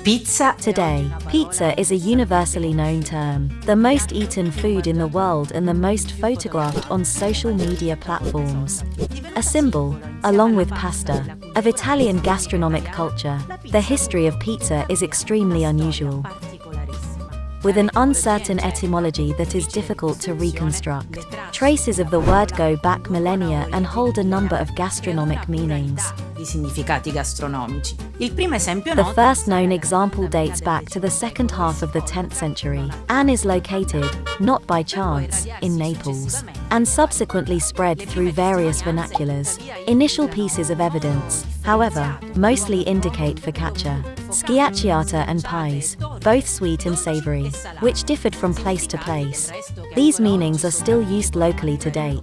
Pizza. Today, pizza is a universally known term, the most eaten food in the world and the most photographed on social media platforms. A symbol, along with pasta, of Italian gastronomic culture, the history of pizza is extremely unusual, with an uncertain etymology that is difficult to reconstruct. Traces of the word go back millennia and hold a number of gastronomic meanings. Di significati gastronomici. Il primo esempio The first known example dates back to the second half of the 10th century, and is located, not by chance, in Naples, and subsequently spread through various vernaculars. Initial pieces of evidence, however, mostly indicate focaccia, schiacciata and pies, both sweet and savory, which differed from place to place. These meanings are still used locally to date.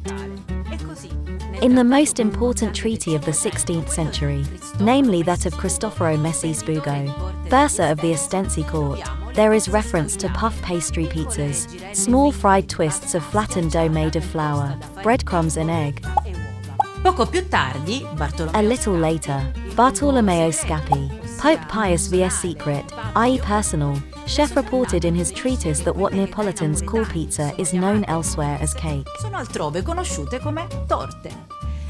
In the most important treaty of the 16th century, namely that of Cristoforo Messi Spugo, bursar of the Ostensi court, there is reference to puff pastry pizzas, small fried twists of flattened dough made of flour, breadcrumbs and egg. Poco più tardi, A little later, Bartolomeo Scappi, Pope Pius vs. Secret, i.e. personal, chef reported in his treatise that what Neapolitans call pizza is known elsewhere as cake. sono altrove conosciute come torte.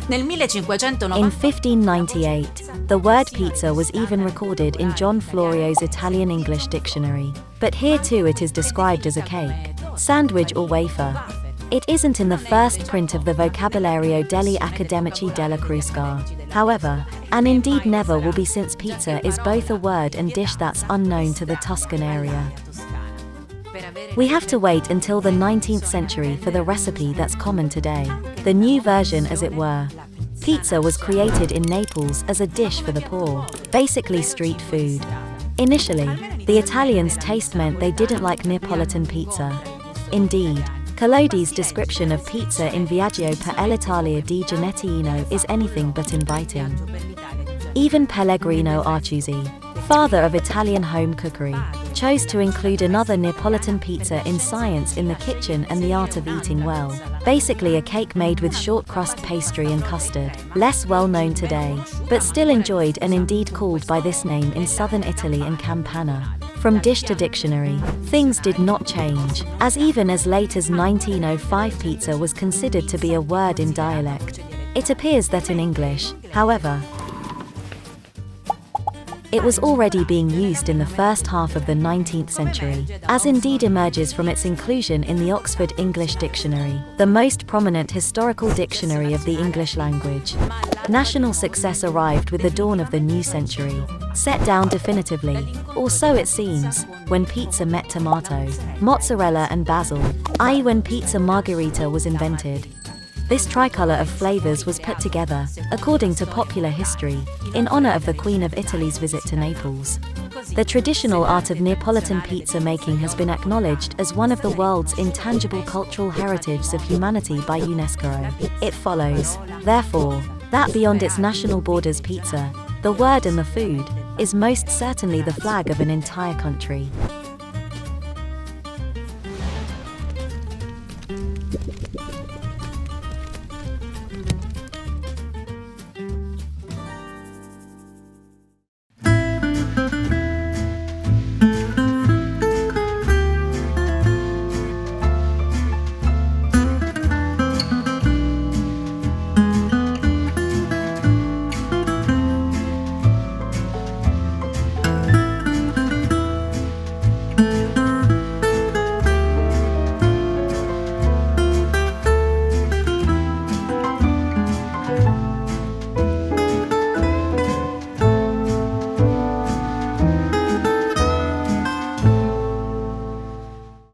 Nel 1598, In 1598, the word pizza was even recorded in John Florio's Italian-English dictionary, but here too it is described as a cake, sandwich or wafer. It isn't in the first print of the Vocabolario degli Accademici della Crusca, however, and indeed never will be, since pizza is both a word and dish that's unknown to the Tuscan area. We have to wait until the 19th century for the recipe that's common today, the new version as it were. Pizza was created in Naples as a dish for the poor, basically street food. Initially, the Italians' taste meant they didn't like Neapolitan pizza. Indeed, Collodi's description of pizza in Viaggio per l'Italia di Genettino is anything but inviting. Even Pellegrino Artusi, father of Italian home cookery, chose to include another Neapolitan pizza in Science in the Kitchen and the Art of Eating Well, basically a cake made with short crust pastry and custard, less well known today, but still enjoyed and indeed called by this name in southern Italy and Campania. From dish to dictionary, things did not change, as even as late as 1905 pizza was considered to be a word in dialect. It appears that in English, however, it was already being used in the first half of the 19th century, as indeed emerges from its inclusion in the Oxford English Dictionary, the most prominent historical dictionary of the English language. National success arrived with the dawn of the new century, set down definitively, or so it seems, when pizza met tomato, mozzarella and basil, i.e. when pizza margherita was invented. This tricolour of flavours was put together, according to popular history, in honour of the Queen of Italy's visit to Naples. The traditional art of Neapolitan pizza making has been acknowledged as one of the world's intangible cultural heritage of humanity by UNESCO. It follows, therefore, that beyond its national borders, pizza, the word and the food, is most certainly the flag of an entire country.